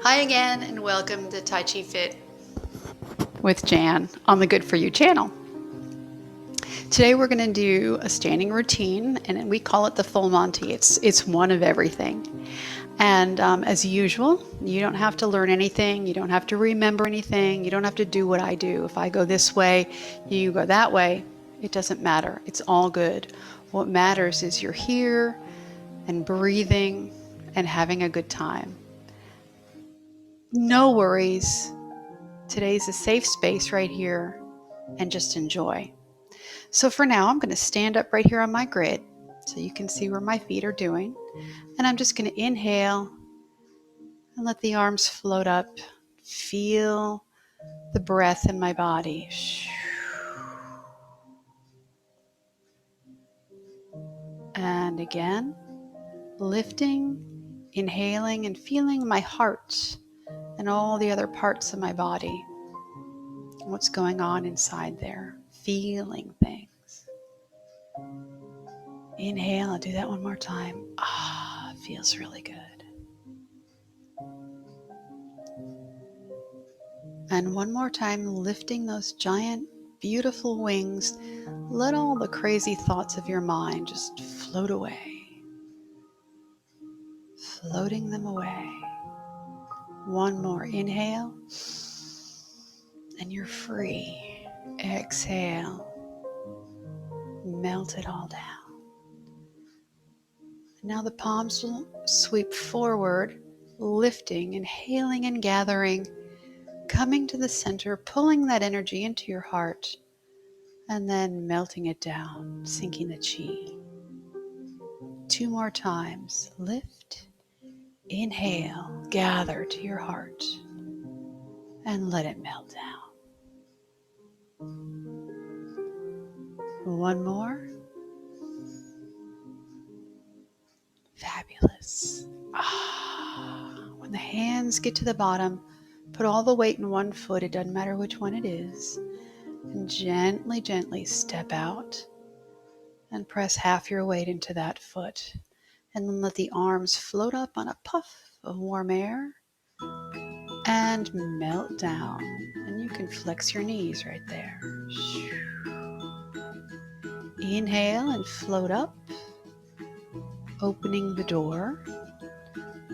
Hi again, and welcome to Tai Chi Fit with Jan on the Good For You channel. Today we're going to do a standing routine, and we call it the full Monty. It's one of everything. And as usual, you don't have to learn anything. You don't have to remember anything. You don't have to do what I do. If I go this way, you go that way. It doesn't matter. It's all good. What matters is you're here and breathing and having a good time. No worries. Today's a safe space right here, and just enjoy. So for now, I'm going to stand up right here on my grid so you can see where my feet are doing. And I'm just going to inhale and let the arms float up. Feel the breath in my body. And again, lifting, inhaling, and feeling my heart and all the other parts of my body. What's going on inside there? Feeling things. Inhale, I'll do that one more time. Feels really good. And one more time, lifting those giant, beautiful wings. Let all the crazy thoughts of your mind just float away. Floating them away. One more inhale. And you're free. Exhale. Melt it all down. Now the palms will sweep forward, lifting, inhaling and gathering, coming to the center, pulling that energy into your heart, and then melting it down, sinking the chi. 2 more times. Lift, inhale, gather to your heart, and let it melt down. One more. Fabulous. When the hands get to the bottom, put all the weight in one foot. It doesn't matter which one it is. And gently, gently step out and press half your weight into that foot. And then let the arms float up on a puff of warm air and melt down. And you can flex your knees right there. Inhale and float up, opening the door.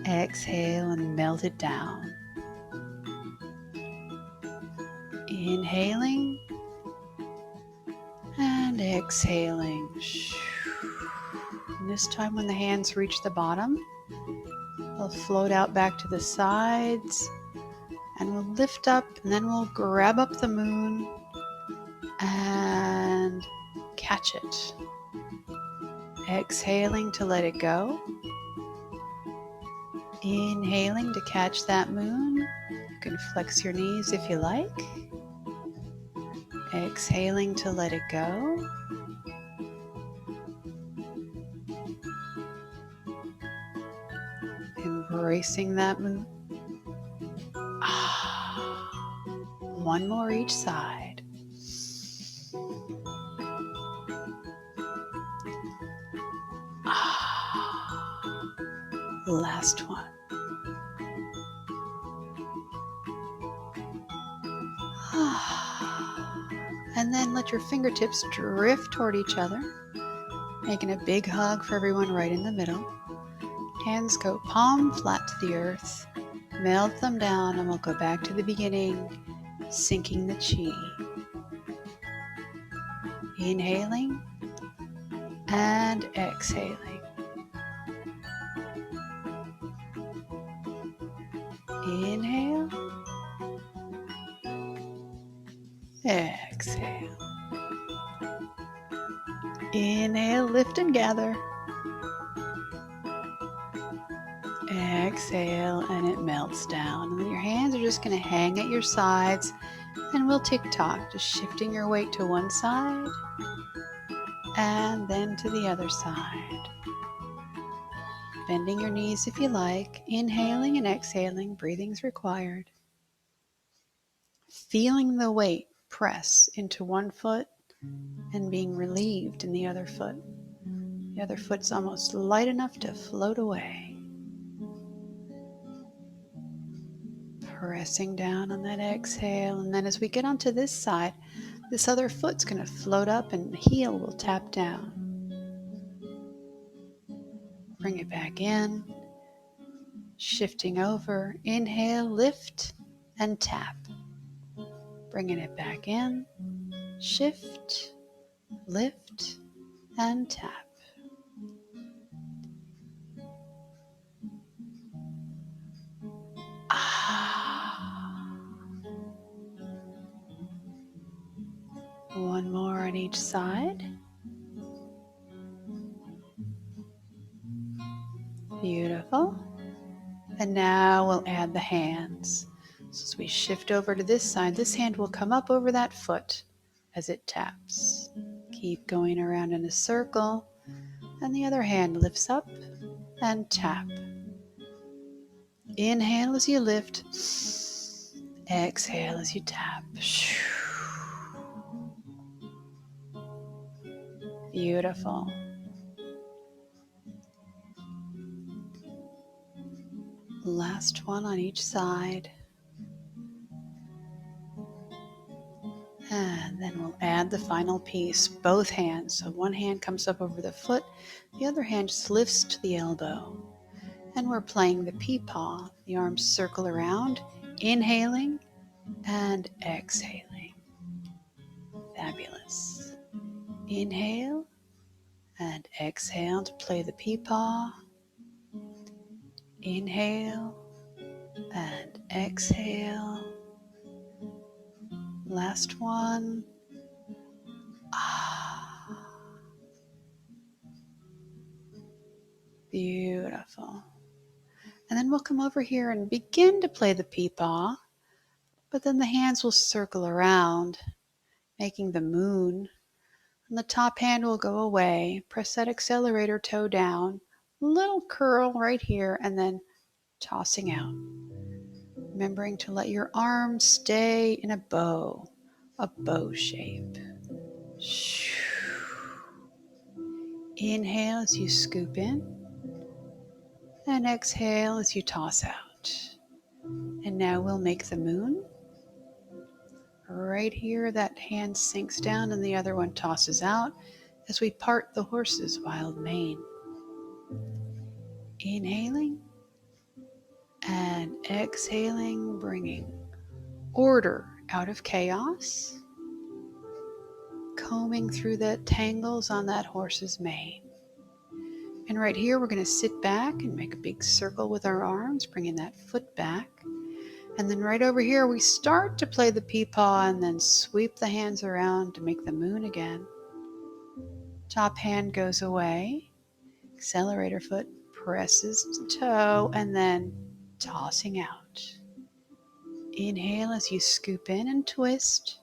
Exhale and melt it down. Inhaling and exhaling. And this time when the hands reach the bottom, they'll float out back to the sides, and we'll lift up, and then we'll grab up the moon and catch it. Exhaling to let it go. Inhaling to catch that moon. You can flex your knees if you like. Exhaling to let it go. Embracing that moon. One more each side. Last one. And then let your fingertips drift toward each other, making a big hug for everyone right in the middle. Hands go palm flat to the earth. Melt them down, and we'll go back to the beginning, sinking the chi. Inhaling and exhaling. Inhale. Exhale. Inhale, lift and gather. Exhale, and it melts down. And then your hands are just going to hang at your sides, and we'll tick-tock, just shifting your weight to one side and then to the other side. Bending your knees if you like, inhaling and exhaling, breathing's required. Feeling the weight press into one foot and being relieved in the other foot. The other foot's almost light enough to float away. Pressing down on that exhale. And then as we get onto this side, this other foot's going to float up and the heel will tap down. Bring it back in. Shifting over. Inhale, lift, and tap. Bringing it back in. Shift, lift, and tap. One more on each side. Beautiful. And now we'll add the hands. So as we shift over to this side, this hand will come up over that foot as it taps. Keep going around in a circle. And the other hand lifts up and tap. Inhale as you lift. Exhale as you tap. Beautiful. Last one on each side. And then we'll add the final piece, both hands. So one hand comes up over the foot, the other hand just lifts to the elbow. And we're playing the peepaw. The arms circle around, inhaling and exhaling. Fabulous. Inhale and exhale to play the peepaw. Inhale and exhale. Last one. Beautiful. And then we'll come over here and begin to play the peepaw, but then the hands will circle around, making the moon. And the top hand will go away. Press that accelerator toe down, little curl right here, and then tossing out. Remembering to let your arms stay in a bow shape. Inhale as you scoop in, and exhale as you toss out. And now we'll make the moon. Right here, that hand sinks down and the other one tosses out as we part the horse's wild mane. Inhaling and exhaling, bringing order out of chaos, combing through the tangles on that horse's mane. And right here, we're going to sit back and make a big circle with our arms, bringing that foot back. And then right over here, we start to play the peepaw and then sweep the hands around to make the moon again. Top hand goes away. Accelerator foot presses to toe and then tossing out. Inhale as you scoop in and twist.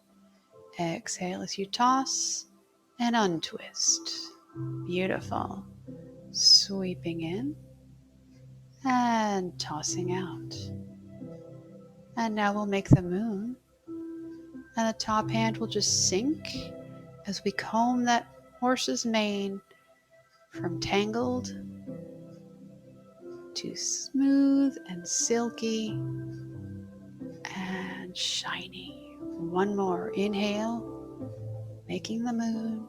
Exhale as you toss and untwist. Beautiful. Sweeping in and tossing out. And now we'll make the moon. And the top hand will just sink as we comb that horse's mane from tangled to smooth and silky and shiny. One more. Inhale, making the moon.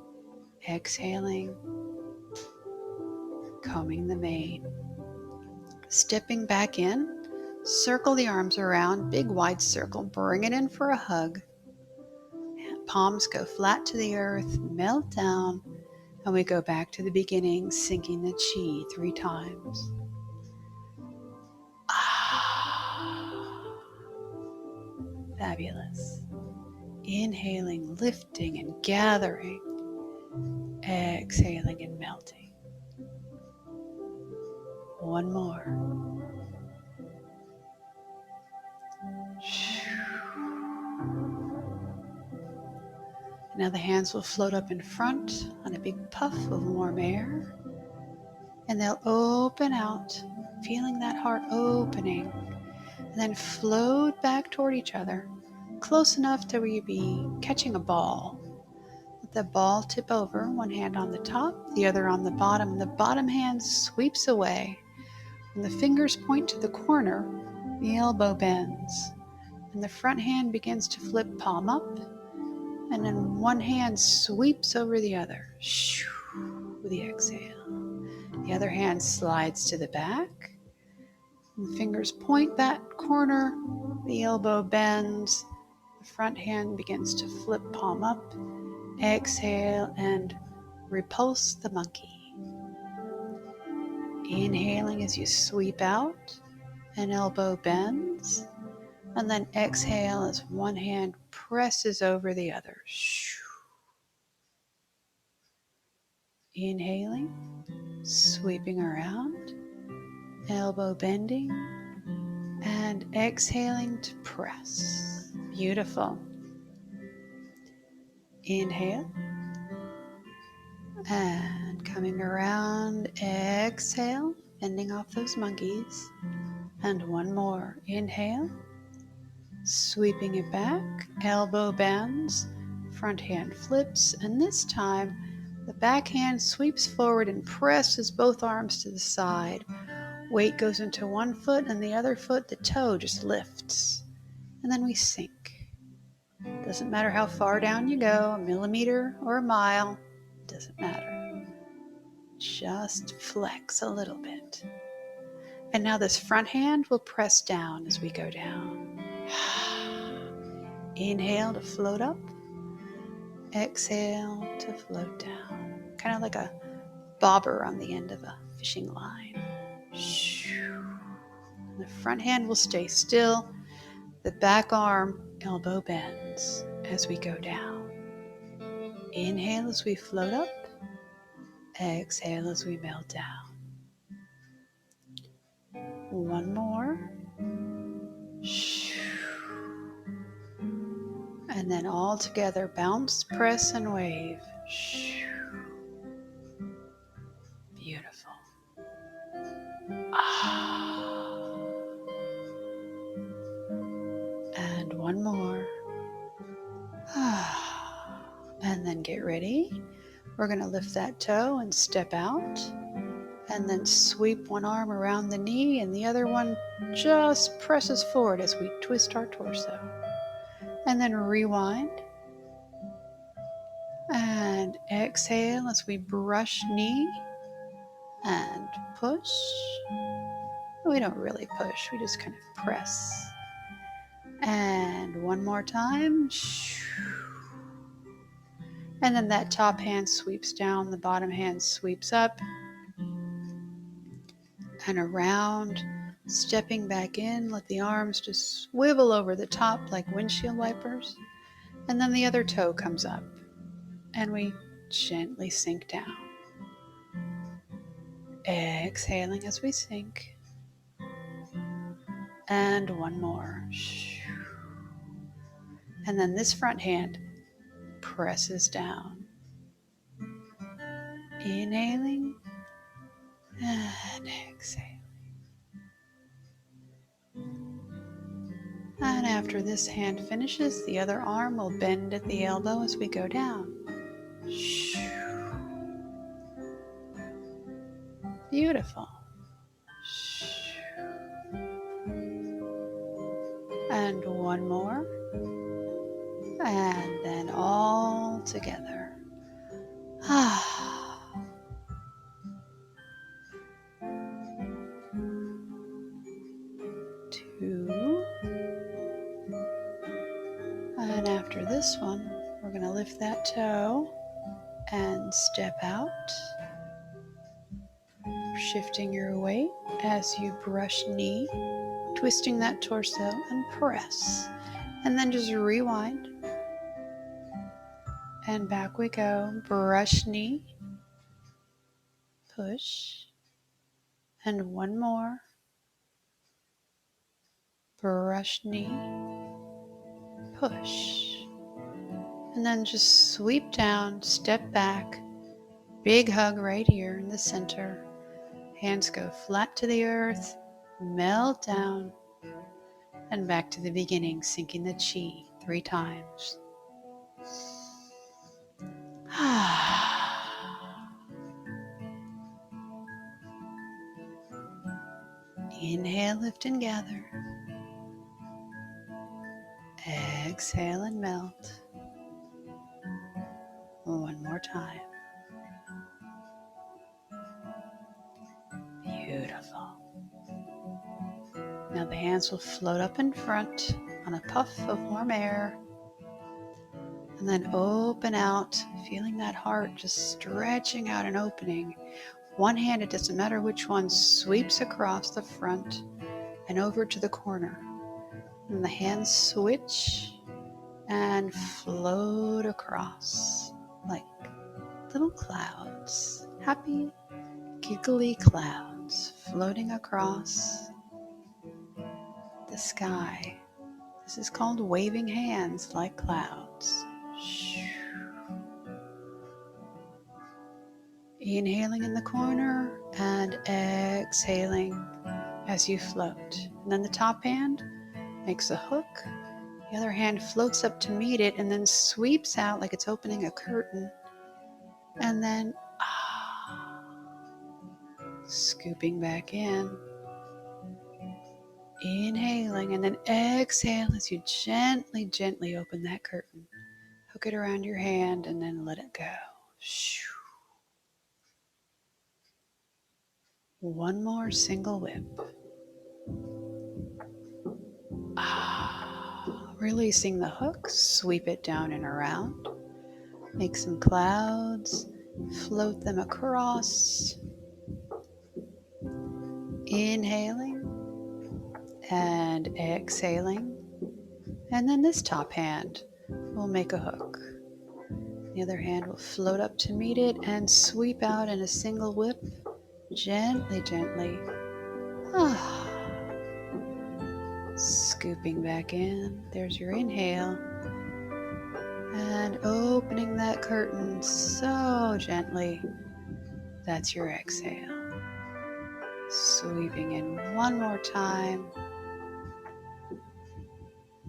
Exhaling, combing the mane. Stepping back in, circle the arms around, big wide circle. Bring it in for a hug. Palms go flat to the earth, melt down, and we go back to the beginning, sinking the chi 3 times. Fabulous. Inhaling, lifting and gathering. Exhaling and melting. One more. Now the hands will float up in front on a big puff of warm air. And they'll open out, feeling that heart opening. And then float back toward each other, close enough to where you'd be catching a ball. Let the ball tip over, one hand on the top, the other on the bottom. The bottom hand sweeps away. When the fingers point to the corner, the elbow bends. And the front hand begins to flip palm up, and then one hand sweeps over the other with the exhale. The other hand slides to the back. The fingers point that corner. The elbow bends. The front hand begins to flip palm up. Exhale and repulse the monkey. Inhaling as you sweep out, an elbow bends. And then exhale as one hand presses over the other. Inhaling, sweeping around, elbow bending, and exhaling to press. Beautiful. Inhale, and coming around, exhale, bending off those monkeys. And one more. Inhale, sweeping it back, elbow bends, front hand flips, and this time the back hand sweeps forward and presses both arms to the side. Weight goes into one foot and the other foot, the toe just lifts. And then we sink. Doesn't matter how far down you go, a millimeter or a mile, doesn't matter. Just flex a little bit. And now this front hand will press down as we go down. Inhale to float up. Exhale to float down. Kind of like a bobber on the end of a fishing line. And the front hand will stay still. The back arm, elbow bends as we go down. Inhale as we float up. Exhale as we melt down. One more. And then all together, bounce, press, and wave. Beautiful. And one more. And then get ready. We're going to lift that toe and step out. And then sweep one arm around the knee and the other one just presses forward as we twist our torso. And then rewind. And exhale as we brush knee and push. We don't really push, we just kind of press. And one more time. And then that top hand sweeps down, the bottom hand sweeps up and around, stepping back in. Let the arms just swivel over the top like windshield wipers. And then the other toe comes up and we gently sink down. Exhaling as we sink. And one more. And then this front hand presses down. Inhaling and exhaling. And after this hand finishes, the other arm will bend at the elbow as we go down. Beautiful. And one more. And then all together. 2. And after this one, we're going to lift that toe and step out, shifting your weight as you brush knee, twisting that torso and press. And then just rewind. And back we go. Brush knee, push, and one more. Brush knee, push. And then just sweep down, step back, big hug right here in the center. Hands go flat to the earth, melt down, and back to the beginning, sinking the chi 3 times. Inhale, lift and gather. exhale and melt. One more time. Beautiful. Now the hands will float up in front on a puff of warm air, and then open out, feeling that heart just stretching out and opening. One hand, it doesn't matter which one, sweeps across the front and over to the corner. And the hands switch and float across like little clouds, happy, giggly clouds floating across the sky. This is called waving hands like clouds. Inhaling in the corner and exhaling as you float. And then the top hand makes a hook. The other hand floats up to meet it and then sweeps out like it's opening a curtain. And then scooping back in. Inhaling and then exhale as you gently, gently open that curtain. Hook it around your hand and then let it go. One more single whip. Releasing the hook, sweep it down and around. Make some clouds, float them across. Inhaling and exhaling. And then this top hand will make a hook. The other hand will float up to meet it and sweep out in a single whip, gently, gently. Scooping back in. There's your inhale. And opening that curtain so gently. That's your exhale. Sweeping in one more time.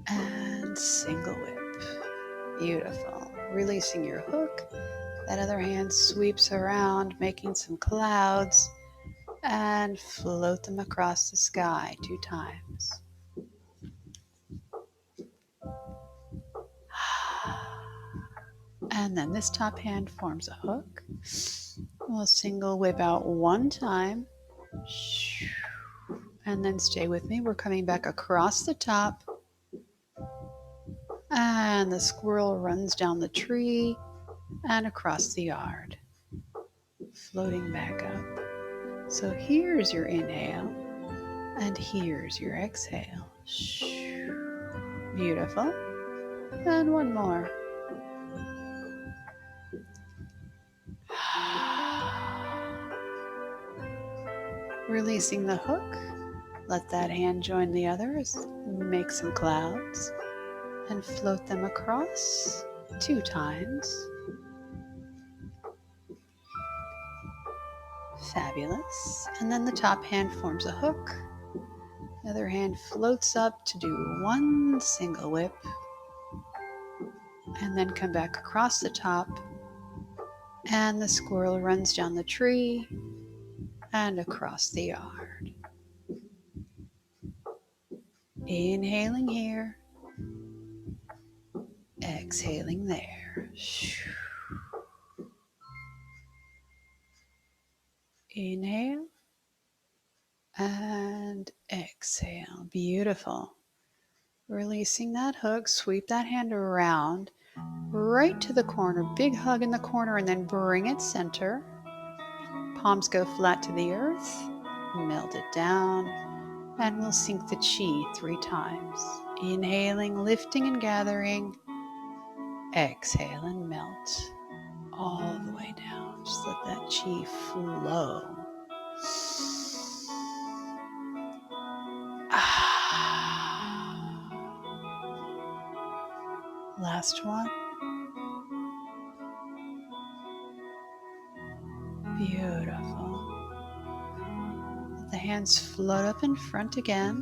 And single whip. Beautiful. Releasing your hook. That other hand sweeps around, making some clouds. And float them across the sky 2 times. And then this top hand forms a hook. We'll single whip out 1 time. And then stay with me. We're coming back across the top. And the squirrel runs down the tree and across the yard. Floating back up. So here's your inhale. And here's your exhale. Beautiful. And one more. Releasing the hook. Let that hand join the others. Make some clouds. And float them across 2 times. Fabulous. And then the top hand forms a hook. The other hand floats up to do 1 single whip. And then come back across the top. And the squirrel runs down the tree and across the yard. Inhaling here. Exhaling there. Inhale and exhale. Beautiful. Releasing that hook, sweep that hand around, right to the corner. Big hug in the corner and then bring it center. Palms go flat to the earth. Melt it down and we'll sink the chi 3 times. Inhaling, lifting and gathering. Exhale and melt all the way down. Just let that chi flow. Last one. Beautiful. Let the hands float up in front again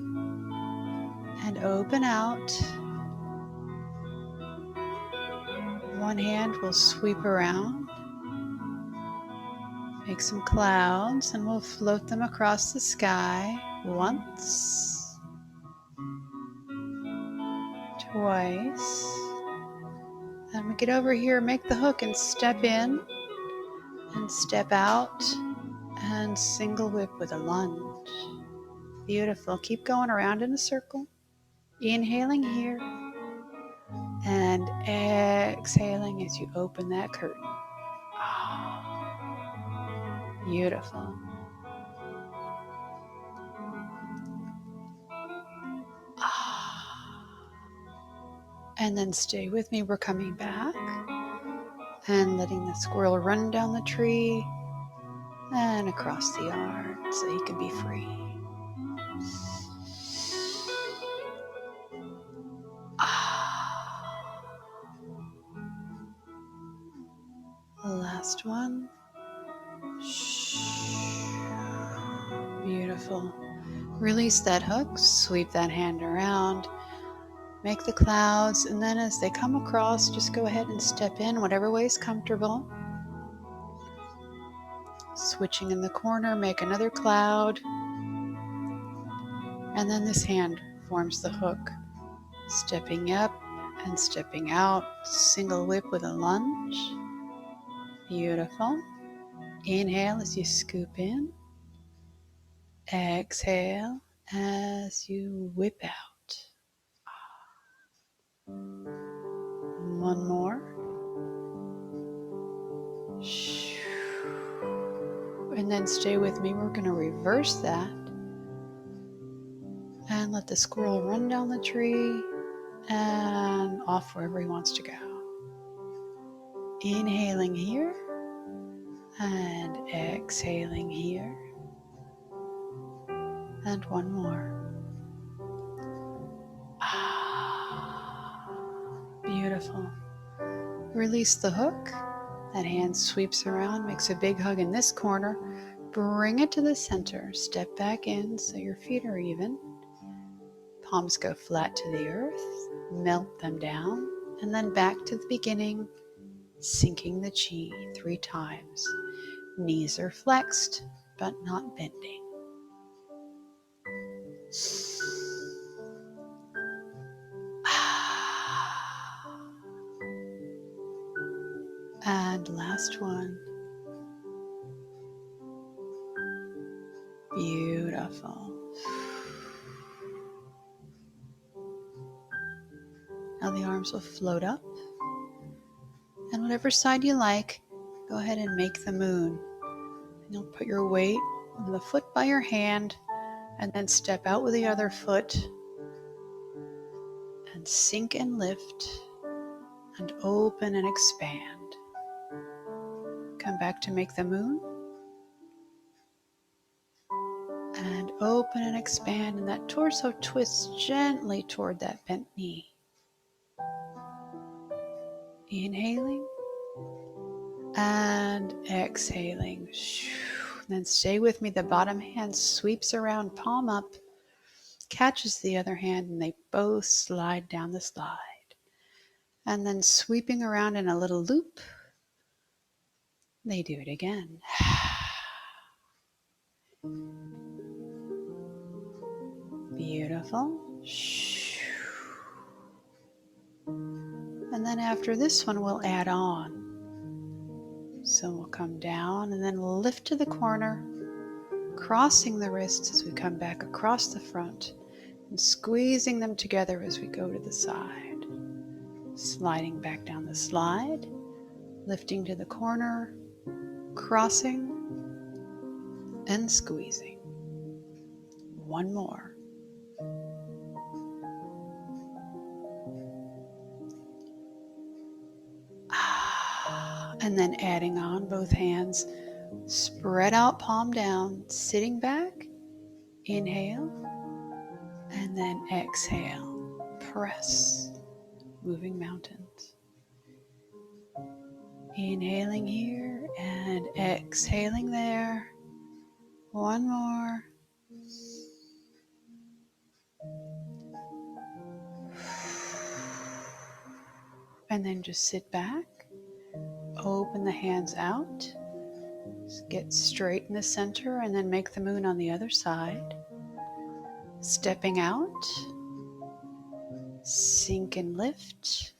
and open out. One hand will sweep around. Make some clouds and we'll float them across the sky once, twice. And we get over here, make the hook and step in and step out and single whip with a lunge. Beautiful. Keep going around in a circle. Inhaling here and exhaling as you open that curtain. Beautiful. And then stay with me. We're coming back and letting the squirrel run down the tree and across the yard so he can be free. Last one. Beautiful. Release that hook, sweep that hand around, make the clouds, and then as they come across, just go ahead and step in whatever way is comfortable. Switching in the corner, make another cloud, and then this hand forms the hook. Stepping up and stepping out, single whip with a lunge. Beautiful. Inhale as you scoop in. Exhale as you whip out. One more. And then stay with me. We're going to reverse that and let the squirrel run down the tree and off wherever he wants to go. Inhaling here and exhaling here. And one more. Beautiful. Release the hook. That hand sweeps around, makes a big hug in this corner. Bring it to the center. Step back in so your feet are even. Palms go flat to the earth. Melt them down. And then back to the beginning, sinking the chi 3 times. Knees are flexed, but not bending. And last one. Beautiful. Now the arms will float up. And whatever side you like, go ahead and make the moon. And you'll put your weight on the foot by your hand and then step out with the other foot and sink and lift and open and expand. Come back to make the moon and open and expand, and that torso twists gently toward that bent knee. Inhaling and exhaling. Then stay with me. The bottom hand sweeps around, palm up, catches the other hand, and they both slide down the slide. And then sweeping around in a little loop, they do it again. Beautiful. And then after this one, we'll add on. So we'll come down and then we'll lift to the corner, crossing the wrists as we come back across the front and squeezing them together as we go to the side. Sliding back down the slide, lifting to the corner, crossing and squeezing. One more. And then adding on both hands, spread out, palm down, sitting back, inhale, and then exhale, press, moving mountains. Inhaling here and exhaling there. One more. And then just sit back, open the hands out, get straight in the center, and then make the moon on the other side. Stepping out, Sink and lift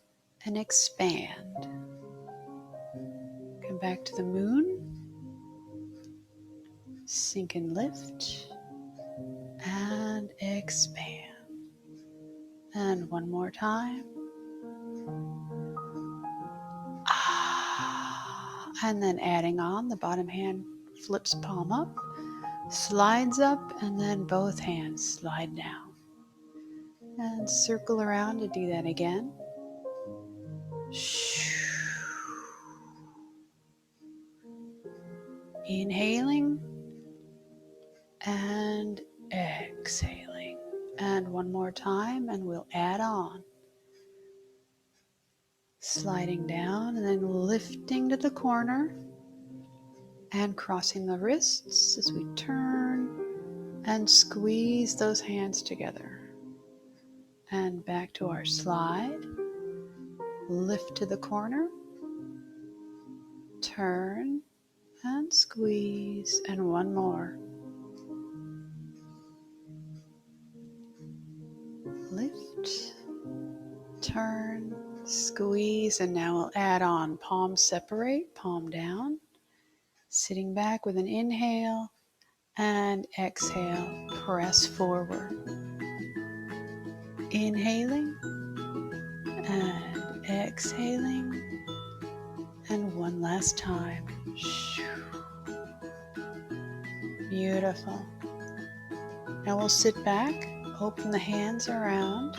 and expand. Come back to the moon. Sink and lift and expand. And one more time. And then adding on, the bottom hand flips palm up, slides up, and then both hands slide down. And circle around to do that again. Inhaling and exhaling. And one more time, and we'll add on. Sliding down and then lifting to the corner and crossing the wrists as we turn and squeeze those hands together. And back to our slide. Lift to the corner, turn and squeeze, and one more. Lift, turn, squeeze, and now we'll add on. Palms separate, palm down. Sitting back with an inhale and exhale, press forward. Inhaling and exhaling, and one last time. Beautiful. Now we'll sit back, open the hands around,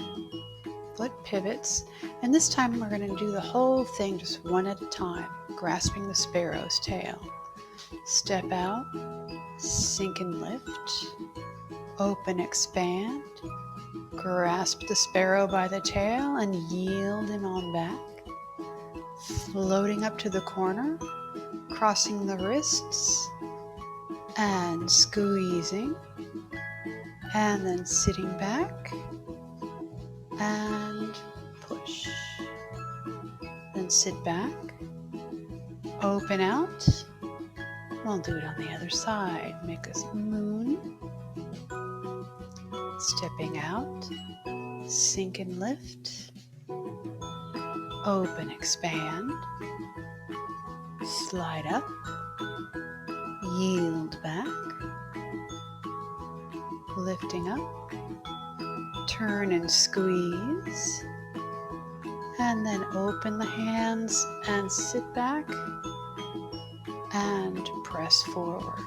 foot pivots, and this time we're going to do the whole thing just one at a time, grasping the sparrow's tail. Step out, sink and lift, open, expand, grasp the sparrow by the tail and yield him on back, floating up to the corner, crossing the wrists and squeezing, and then sitting back and push. Then sit back, open out. We'll do it on the other side. Make a moon. Stepping out, sink and lift, open, expand, slide up, yield back, lifting up, turn and squeeze, and then open the hands and sit back and press forward.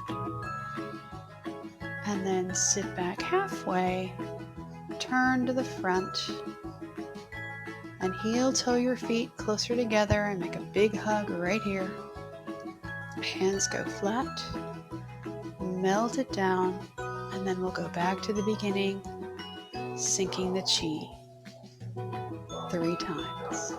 And then sit back halfway, turn to the front, and heel toe your feet closer together and make a big hug right here. Hands go flat, melt it down, and then we'll go back to the beginning, sinking the chi 3 times.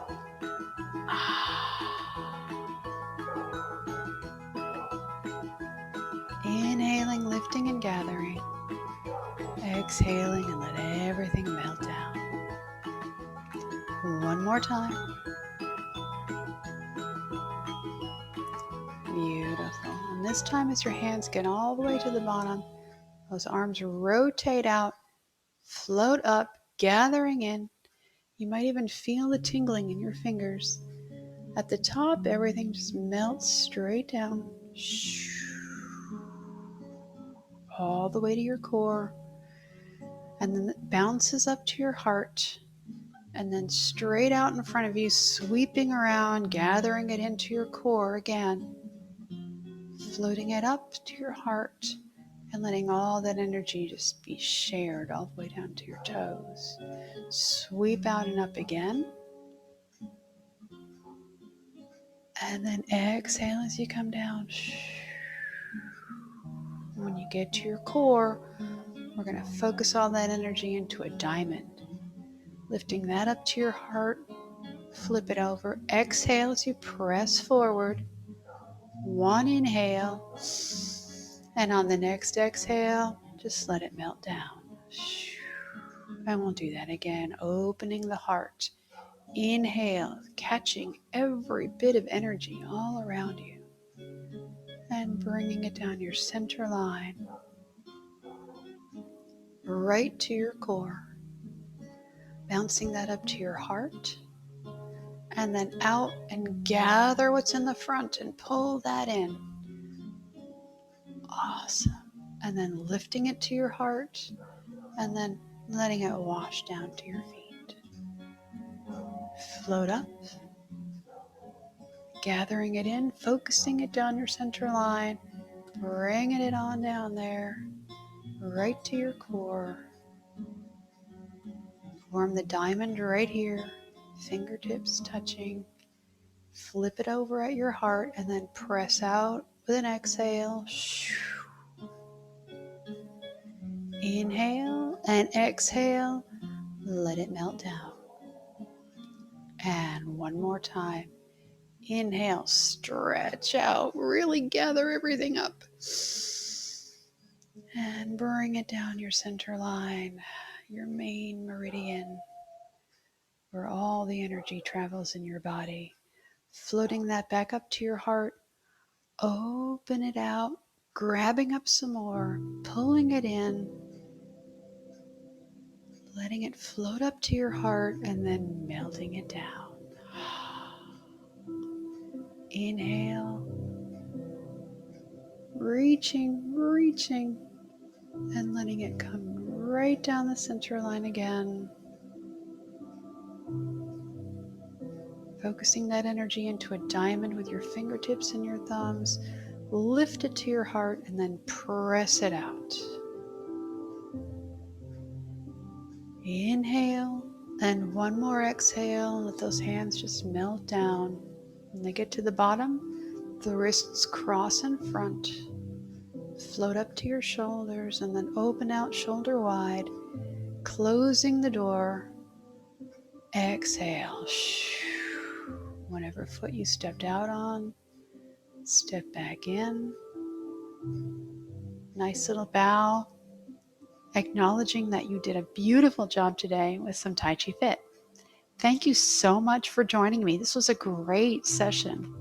Inhaling, lifting and gathering. Exhaling and let everything melt down. One more time. Beautiful. And this time as your hands get all the way to the bottom, those arms rotate out, float up, gathering in. You might even feel the tingling in your fingers. At the top, everything just melts straight down, all the way to your core, and then it bounces up to your heart, and then straight out in front of you, sweeping around, gathering it into your core again, floating it up to your heart, and letting all that energy just be shared all the way down to your toes. Sweep out and up again. And then exhale as you come down. When you get to your core, we're going to focus all that energy into a diamond. Lifting that up to your heart, flip it over. Exhale as you press forward. One inhale. And on the next exhale, just let it melt down. And we'll do that again, opening the heart. Inhale, catching every bit of energy all around you. And bringing it down your center line, right to your core. bouncing that up to your heart, and then out and gather what's in the front and pull that in. Awesome. And then lifting it to your heart, and then letting it wash down to your feet. Float up, gathering it in, focusing it down your center line, bringing it on down there, right to your core. Form the diamond right here, fingertips touching. Flip it over at your heart and then press out with an exhale. Inhale and exhale. Let it melt down. And one more time. Inhale, stretch out, really gather everything up. And bring it down your center line, your main meridian, where all the energy travels in your body. Floating that back up to your heart. Open it out, grabbing up some more, pulling it in, letting it float up to your heart, and then melting it down. Inhale, reaching, and letting it come right down the center line again. Focusing that energy into a diamond with your fingertips and your thumbs. Lift it to your heart and then press it out. Inhale, and one more exhale. Let those hands just melt down. When they get to the bottom, the wrists cross in front. Float up to your shoulders and then open out shoulder wide, closing the door. Exhale. Whatever foot you stepped out on, step back in. Nice little bow, acknowledging that you did a beautiful job today with some Tai Chi Fit. Thank you so much for joining me. This was a great session.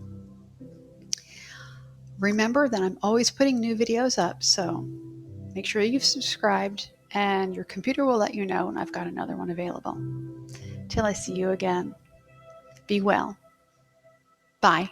Remember that I'm always putting new videos up, so make sure you've subscribed and your computer will let you know when I've got another one available. Till I see you again, be well. Bye.